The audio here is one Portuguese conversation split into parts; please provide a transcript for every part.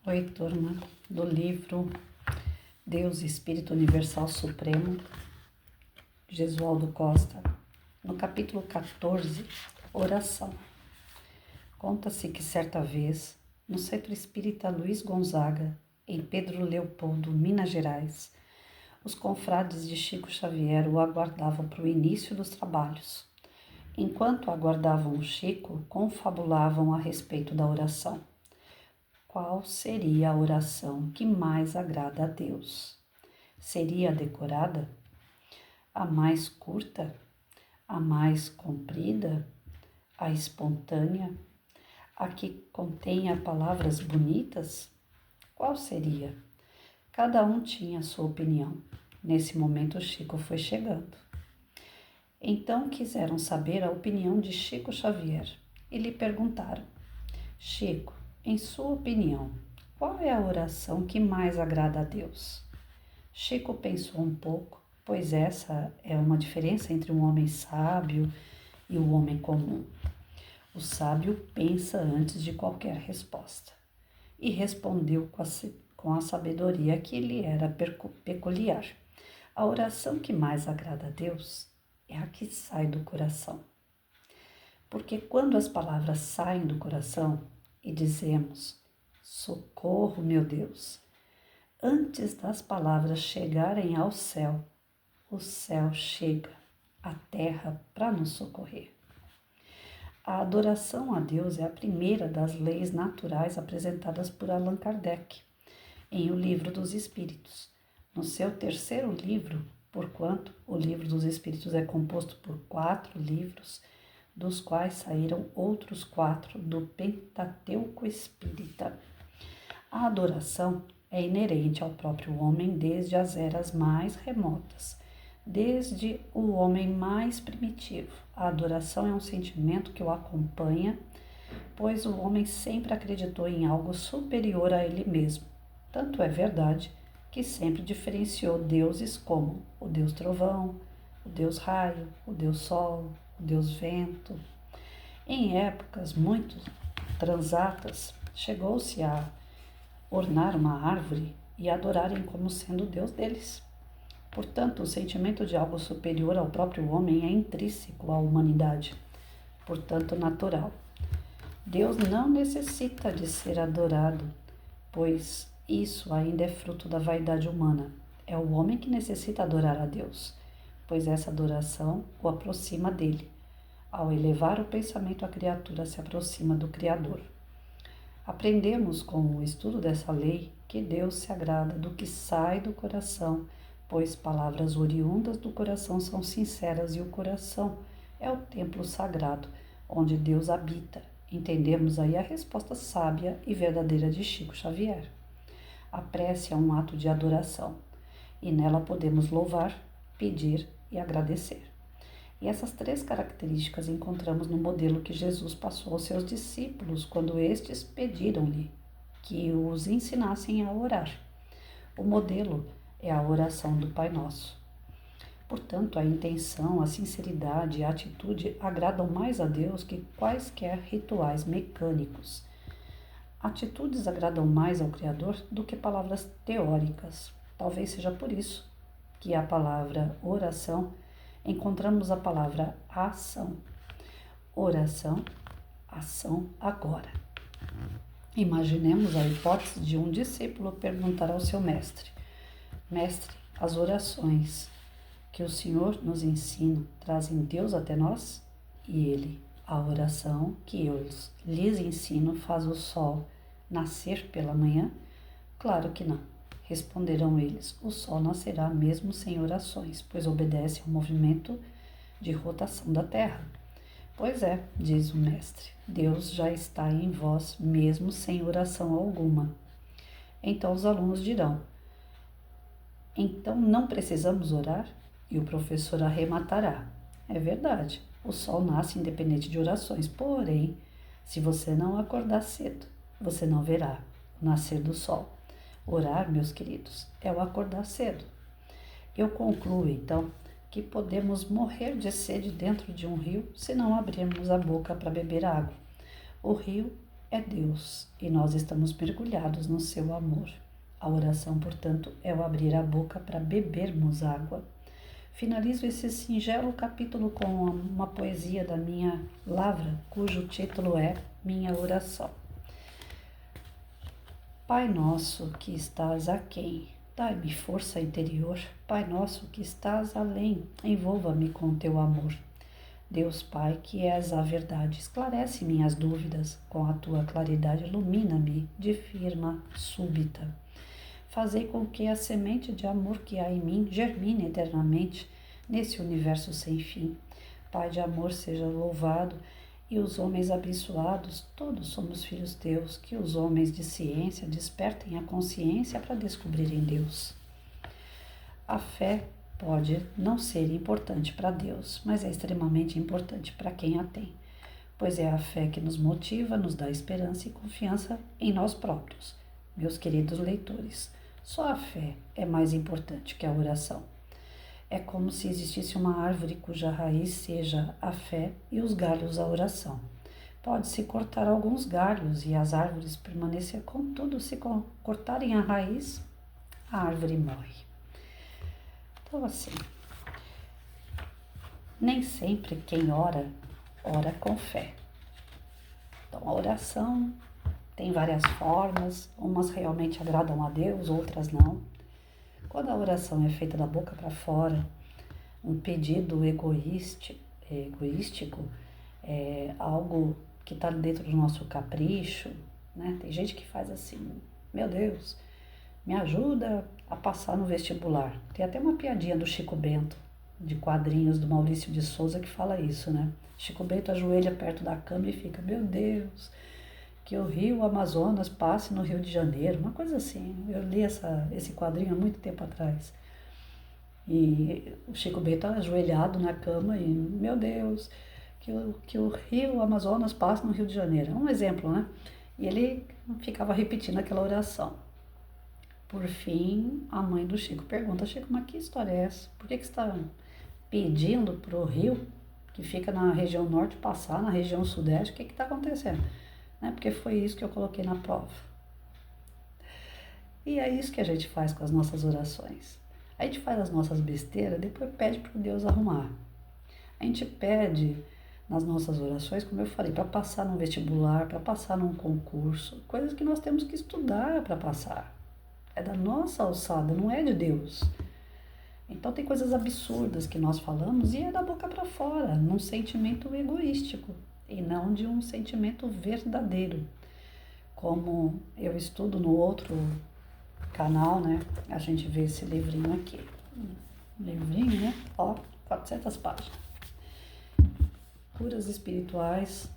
Oi, turma, do livro Deus Espírito Universal Supremo, Jesualdo Costa, no capítulo 14, Oração. Conta-se que certa vez, no Centro Espírita Luiz Gonzaga, em Pedro Leopoldo, Minas Gerais, os confrades de Chico Xavier o aguardavam para o início dos trabalhos. Enquanto aguardavam o Chico, confabulavam a respeito da oração. Qual seria a oração que mais agrada a Deus? Seria a decorada? A mais curta? A mais comprida? A espontânea? A que contenha palavras bonitas? Qual seria? Cada um tinha a sua opinião. Nesse momento, Chico foi chegando. Então quiseram saber a opinião de Chico Xavier e lhe perguntaram: Chico, em sua opinião, qual é a oração que mais agrada a Deus? Chico pensou um pouco, pois essa é uma diferença entre um homem sábio e o homem comum. O sábio pensa antes de qualquer resposta e respondeu com a sabedoria que lhe era peculiar. A oração que mais agrada a Deus é a que sai do coração. Porque quando as palavras saem do coração e dizemos, socorro, meu Deus, antes das palavras chegarem ao céu, o céu chega à terra para nos socorrer. A adoração a Deus é a primeira das leis naturais apresentadas por Allan Kardec em O Livro dos Espíritos. No seu terceiro livro, porquanto o Livro dos Espíritos é composto por 4 livros, dos quais saíram outros 4 do Pentateuco Espírita. A adoração é inerente ao próprio homem desde as eras mais remotas, desde o homem mais primitivo. A adoração é um sentimento que o acompanha, pois o homem sempre acreditou em algo superior a ele mesmo. Tanto é verdade que sempre diferenciou deuses como o Deus Trovão, o Deus Raio, o Deus Sol, o Deus Vento. Em épocas muito transatas, chegou-se a ornar uma árvore e adorarem como sendo o Deus deles. Portanto, o sentimento de algo superior ao próprio homem é intrínseco à humanidade, portanto natural. Deus não necessita de ser adorado, pois isso ainda é fruto da vaidade humana. É o homem que necessita adorar a Deus, pois essa adoração o aproxima dele. Ao elevar o pensamento, a criatura se aproxima do Criador. Aprendemos com o estudo dessa lei que Deus se agrada do que sai do coração, pois palavras oriundas do coração são sinceras e o coração é o templo sagrado onde Deus habita. Entendemos aí a resposta sábia e verdadeira de Chico Xavier. A prece é um ato de adoração e nela podemos louvar, pedir e agradecer. E essas 3 características encontramos no modelo que Jesus passou aos seus discípulos quando estes pediram-lhe que os ensinassem a orar. O modelo é a oração do Pai Nosso. Portanto, a intenção, a sinceridade e a atitude agradam mais a Deus que quaisquer rituais mecânicos. Atitudes agradam mais ao Criador do que palavras teóricas. Talvez seja por isso que a palavra oração encontramos a palavra ação. Oração, ação agora. Imaginemos a hipótese de um discípulo perguntar ao seu mestre: Mestre, as orações que o Senhor nos ensina trazem Deus até nós? E ele: a oração que eu lhes ensino faz o sol nascer pela manhã? Claro que não. Responderão eles: o sol nascerá mesmo sem orações, pois obedece ao movimento de rotação da terra. Pois é, diz o mestre, Deus já está em vós mesmo sem oração alguma. Então os alunos dirão: então não precisamos orar? E o professor arrematará: é verdade, o sol nasce independente de orações, porém, se você não acordar cedo, você não verá o nascer do sol. Orar, meus queridos, é o acordar cedo. Eu concluo, então, que podemos morrer de sede dentro de um rio se não abrirmos a boca para beber água. O rio é Deus e nós estamos mergulhados no seu amor. A oração, portanto, é o abrir a boca para bebermos água. Finalizo esse singelo capítulo com uma poesia da minha Lavra, cujo título é Minha Oração. Pai nosso que estás aquém, dai-me força interior. Pai nosso que estás além, envolva-me com teu amor. Deus Pai, que és a verdade, esclarece minhas dúvidas, com a tua claridade ilumina-me de firma súbita. Fazei com que a semente de amor que há em mim germine eternamente nesse universo sem fim. Pai de amor, seja louvado, e os homens abençoados, todos somos filhos teus, que os homens de ciência despertem a consciência para descobrirem Deus. A fé pode não ser importante para Deus, mas é extremamente importante para quem a tem, pois é a fé que nos motiva, nos dá esperança e confiança em nós próprios. Meus queridos leitores, só a fé é mais importante que a oração. É como se existisse uma árvore cuja raiz seja a fé e os galhos a oração. Pode-se cortar alguns galhos e as árvores permanecer, contudo, se cortarem a raiz, a árvore morre. Então, assim, nem sempre quem ora, ora com fé. Então, a oração tem várias formas, umas realmente agradam a Deus, outras não. Quando a oração é feita da boca para fora, um pedido egoístico, é algo que está dentro do nosso capricho, né? Tem gente que faz assim, meu Deus, me ajuda a passar no vestibular. Tem até uma piadinha do Chico Bento, de quadrinhos do Maurício de Souza, que fala isso, né? Chico Bento ajoelha perto da cama e fica, meu Deus, que o rio Amazonas passe no Rio de Janeiro, uma coisa assim. Eu li esse quadrinho há muito tempo atrás. E o Chico Bento ajoelhado na cama e, meu Deus, que o rio Amazonas passe no Rio de Janeiro. É um exemplo, né? E ele ficava repetindo aquela oração. Por fim, a mãe do Chico pergunta, Chico, mas que história é essa? Por que você está pedindo para o rio, que fica na região norte, passar na região sudeste? O que está acontecendo? Porque foi isso que eu coloquei na prova. E é isso que a gente faz com as nossas orações. A gente faz as nossas besteiras, depois pede para Deus arrumar. A gente pede nas nossas orações, como eu falei, para passar num vestibular, para passar num concurso, coisas que nós temos que estudar para passar. É da nossa alçada, não é de Deus. Então tem coisas absurdas que nós falamos e é da boca para fora, num sentimento egoístico e não de um sentimento verdadeiro. Como eu estudo no outro canal, né? A gente vê esse livrinho aqui. Livrinho, né? Ó, 400 páginas. Curas espirituais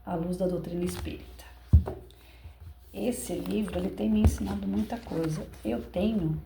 à luz da doutrina espírita. Esse livro, ele tem me ensinado muita coisa. Eu tenho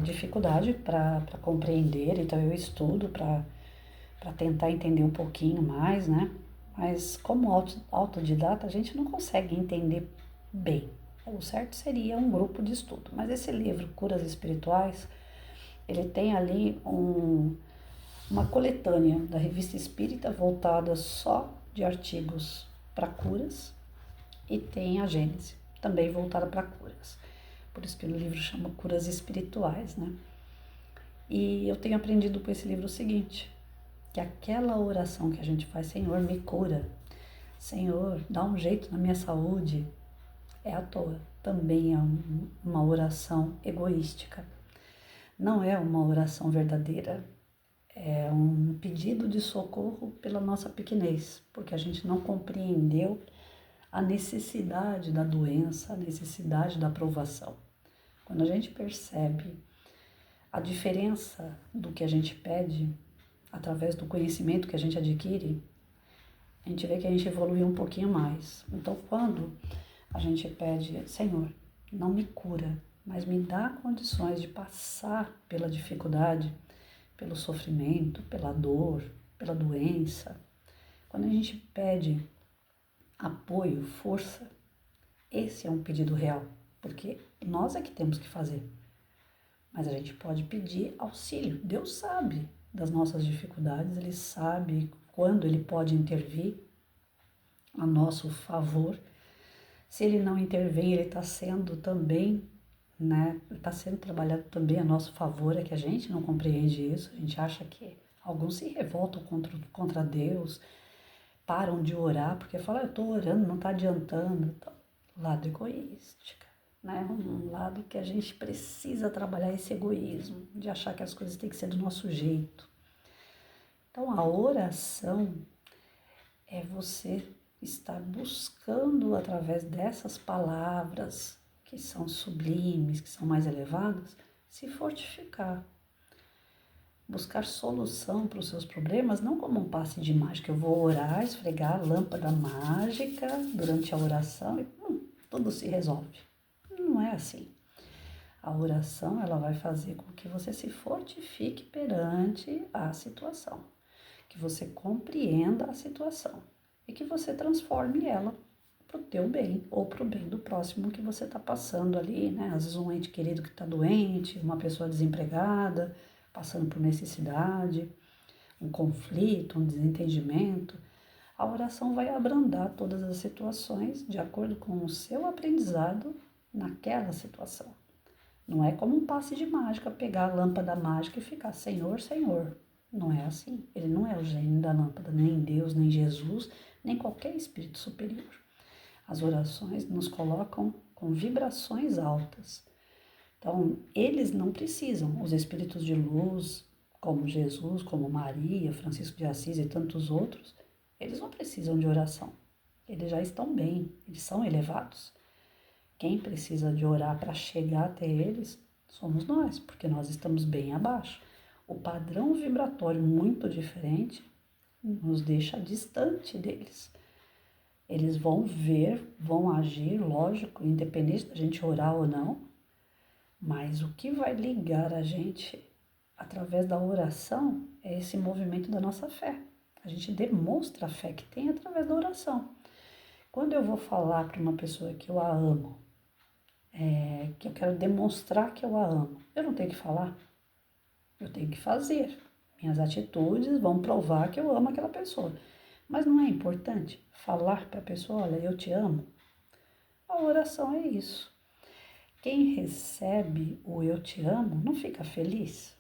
dificuldade para compreender, então eu estudo para tentar entender um pouquinho mais, né? Mas como autodidata, a gente não consegue entender bem. O certo seria um grupo de estudo. Mas esse livro, Curas Espirituais, ele tem ali uma coletânea da Revista Espírita voltada só de artigos para curas e tem a Gênese, também voltada para curas. Por isso que o livro chama Curas Espirituais, né? E eu tenho aprendido com esse livro o seguinte, que aquela oração que a gente faz, Senhor, me cura, Senhor, dá um jeito na minha saúde, é à toa. Também é uma oração egoística. Não é uma oração verdadeira. É um pedido de socorro pela nossa pequenez, porque a gente não compreendeu a necessidade da doença, a necessidade da provação. Quando a gente percebe a diferença do que a gente pede, através do conhecimento que a gente adquire, a gente vê que a gente evoluiu um pouquinho mais. Então, quando a gente pede, Senhor, não me cura, mas me dá condições de passar pela dificuldade, pelo sofrimento, pela dor, pela doença. Quando a gente pede apoio, força, esse é um pedido real, porque nós é que temos que fazer. Mas a gente pode pedir auxílio. Deus sabe das nossas dificuldades, Ele sabe quando Ele pode intervir a nosso favor, Se ele não intervém, ele está sendo também, né? Está sendo trabalhado também a nosso favor, é que a gente não compreende isso. A gente acha que alguns se revoltam contra Deus, param de orar, porque falam, eu estou orando, não está adiantando. Então, lado egoístico, né? Um lado que a gente precisa trabalhar esse egoísmo, de achar que as coisas têm que ser do nosso jeito. Então, a oração é você estar buscando, através dessas palavras que são sublimes, que são mais elevadas, se fortificar. Buscar solução para os seus problemas, não como um passe de mágica. Eu vou orar, esfregar a lâmpada mágica durante a oração e tudo se resolve. Não é assim. A oração, ela vai fazer com que você se fortifique perante a situação, que você compreenda a situação e que você transforme ela para o teu bem ou para o bem do próximo que você está passando ali, né? Às vezes um ente querido que está doente, uma pessoa desempregada, passando por necessidade, um conflito, um desentendimento. A oração vai abrandar todas as situações de acordo com o seu aprendizado naquela situação. Não é como um passe de mágica, pegar a lâmpada mágica e ficar Senhor, Senhor. Não é assim. Ele não é o gênio da lâmpada, nem Deus, nem Jesus, nem qualquer espírito superior. As orações nos colocam com vibrações altas. Então, eles não precisam, os espíritos de luz, como Jesus, como Maria, Francisco de Assis e tantos outros, eles não precisam de oração. Eles já estão bem, eles são elevados. Quem precisa de orar para chegar até eles somos nós, porque nós estamos bem abaixo. O padrão vibratório muito diferente nos deixa distante deles. Eles vão ver, vão agir, lógico, independente da gente orar ou não, mas o que vai ligar a gente através da oração é esse movimento da nossa fé. A gente demonstra a fé que tem através da oração. Quando eu vou falar para uma pessoa que eu a amo, que eu quero demonstrar que eu a amo, eu não tenho que falar, eu tenho que fazer. Minhas atitudes vão provar que eu amo aquela pessoa. Mas não é importante falar para a pessoa, olha, eu te amo? A oração é isso. Quem recebe o eu te amo não fica feliz?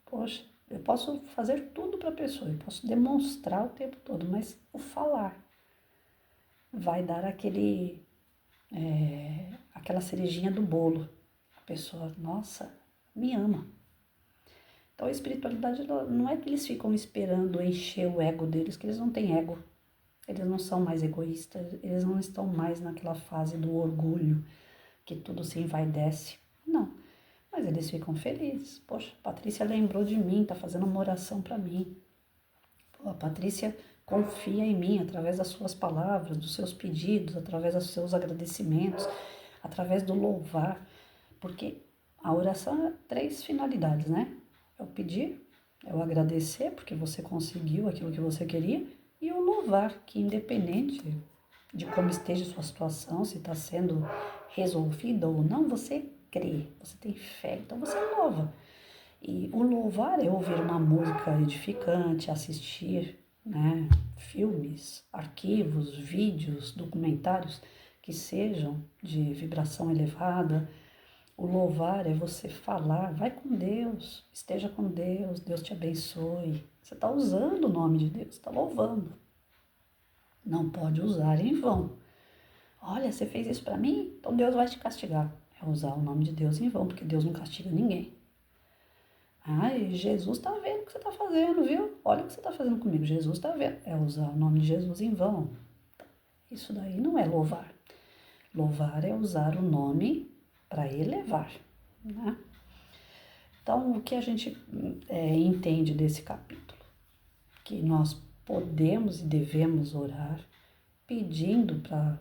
Poxa, eu posso fazer tudo para a pessoa, eu posso demonstrar o tempo todo, mas o falar vai dar aquela cerejinha do bolo. A pessoa, nossa, me ama. Então a espiritualidade não é que eles ficam esperando encher o ego deles, que eles não têm ego. Eles não são mais egoístas, eles não estão mais naquela fase do orgulho, que tudo se envaidece. Não, mas eles ficam felizes. Poxa, a Patrícia lembrou de mim, tá fazendo uma oração para mim. Pô, a Patrícia confia em mim através das suas palavras, dos seus pedidos, através dos seus agradecimentos, através do louvar. Porque a oração é 3 finalidades, né? É o pedir, é o agradecer, porque você conseguiu aquilo que você queria, e o louvar, que independente de como esteja a sua situação, se está sendo resolvida ou não, você crê, você tem fé, então você louva. E o louvar é ouvir uma música edificante, assistir, né, filmes, arquivos, vídeos, documentários que sejam de vibração elevada. O louvar é você falar, vai com Deus, esteja com Deus, Deus te abençoe. Você está usando o nome de Deus, está louvando. Não pode usar em vão. Olha, você fez isso para mim, então Deus vai te castigar. É usar o nome de Deus em vão, porque Deus não castiga ninguém. Ai, Jesus está vendo o que você está fazendo, viu? Olha o que você está fazendo comigo, Jesus está vendo. É usar o nome de Jesus em vão. Isso daí não é louvar. Louvar é usar o nome para elevar, né? Então, o que a gente entende desse capítulo? Que nós podemos e devemos orar pedindo para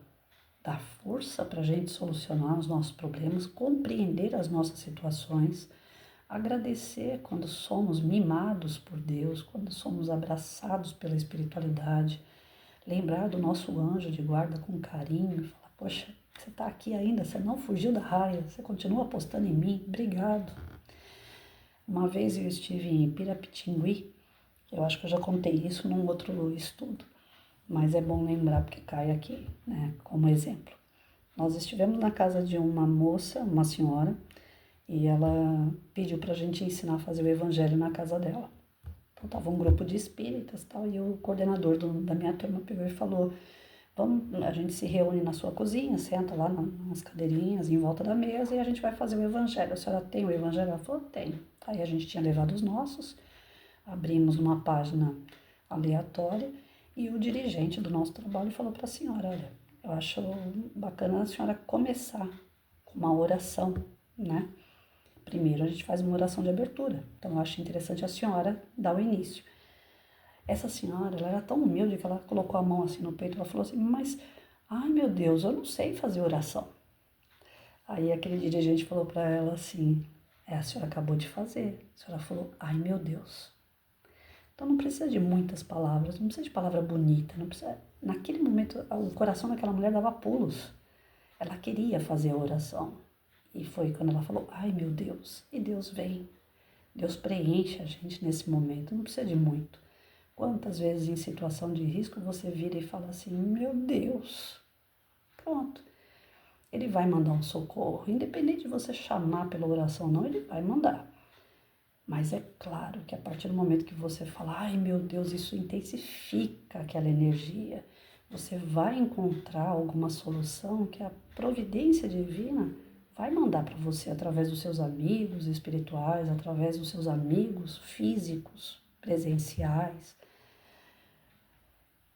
dar força para a gente solucionar os nossos problemas, compreender as nossas situações, agradecer quando somos mimados por Deus, quando somos abraçados pela espiritualidade, lembrar do nosso anjo de guarda com carinho, falar, poxa, você está aqui ainda, você não fugiu da raia, você continua apostando em mim, obrigado. Uma vez eu estive em Pirapitingui, eu acho que eu já contei isso num outro estudo, mas é bom lembrar porque cai aqui, né, como exemplo. Nós estivemos na casa de uma moça, uma senhora, e ela pediu para a gente ensinar a fazer o evangelho na casa dela. Então, tava um grupo de espíritas e tal, e o coordenador da minha turma pegou e falou, vamos, a gente se reúne na sua cozinha, senta lá nas cadeirinhas, em volta da mesa, e a gente vai fazer o evangelho. A senhora tem o evangelho? Ela falou, tenho. Aí a gente tinha levado os nossos, abrimos uma página aleatória, e o dirigente do nosso trabalho falou para a senhora, olha, eu acho bacana a senhora começar com uma oração, né? Primeiro a gente faz uma oração de abertura, então eu acho interessante a senhora dar o início. Essa senhora, ela era tão humilde que ela colocou a mão assim no peito, ela falou assim, mas, ai meu Deus, eu não sei fazer oração. Aí aquele dirigente falou para ela assim, a senhora acabou de fazer. A senhora falou, ai meu Deus. Então não precisa de muitas palavras, não precisa de palavra bonita, não precisa. Naquele momento, o coração daquela mulher dava pulos. Ela queria fazer a oração. E foi quando ela falou, ai meu Deus, e Deus vem. Deus preenche a gente nesse momento, não precisa de muito. Quantas vezes em situação de risco você vira e fala assim, meu Deus, pronto. Ele vai mandar um socorro, independente de você chamar pela oração ou não, ele vai mandar. Mas é claro que a partir do momento que você fala, ai meu Deus, isso intensifica aquela energia, você vai encontrar alguma solução que a providência divina vai mandar para você através dos seus amigos espirituais, através dos seus amigos físicos, presenciais.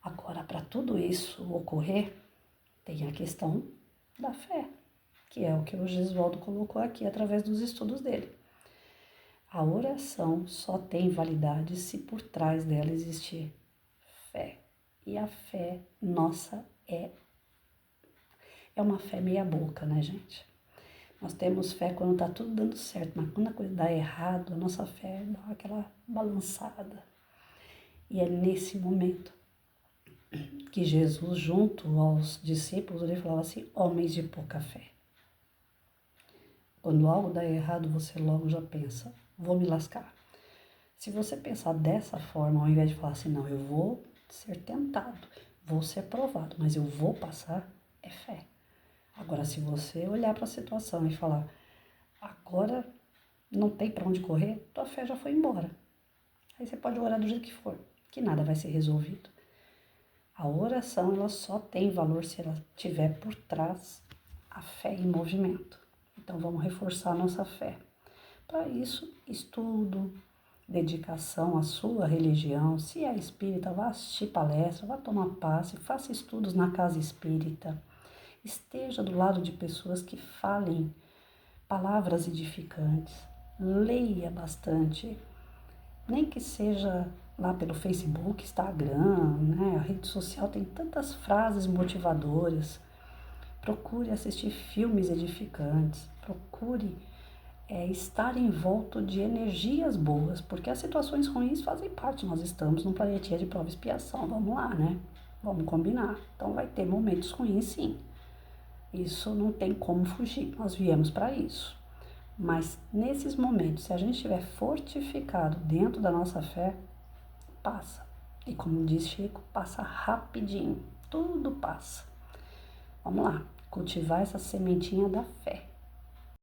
Agora, para tudo isso ocorrer, tem a questão da fé, que é o que o Gesualdo colocou aqui através dos estudos dele. A oração só tem validade se por trás dela existir fé. E a fé nossa é uma fé meia boca, né, gente? Nós temos fé quando tá tudo dando certo, mas quando a coisa dá errado, a nossa fé dá aquela balançada. E é nesse momento que Jesus, junto aos discípulos, ele falava assim, homens de pouca fé. Quando algo dá errado, você logo já pensa, vou me lascar. Se você pensar dessa forma, ao invés de falar assim, não, eu vou ser tentado, vou ser provado, mas eu vou passar, é fé. Agora, se você olhar para a situação e falar, agora não tem para onde correr, tua fé já foi embora. Aí você pode orar do jeito que for, que nada vai ser resolvido. A oração, ela só tem valor se ela tiver por trás a fé em movimento. Então, vamos reforçar a nossa fé. Para isso, estudo, dedicação à sua religião. Se é espírita, vá assistir palestra, vá tomar passe, faça estudos na casa espírita. Esteja do lado de pessoas que falem palavras edificantes. Leia bastante, nem que seja lá pelo Facebook, Instagram, né? A rede social tem tantas frases motivadoras. Procure assistir filmes edificantes, procure estar envolto de energias boas, porque as situações ruins fazem parte, nós estamos num planetinha de prova e expiação, vamos lá, né? Vamos combinar. Então vai ter momentos ruins, sim. Isso não tem como fugir, nós viemos para isso. Mas nesses momentos, se a gente estiver fortificado dentro da nossa fé, passa. E como diz Chico, passa rapidinho, tudo passa. Vamos lá, cultivar essa sementinha da fé.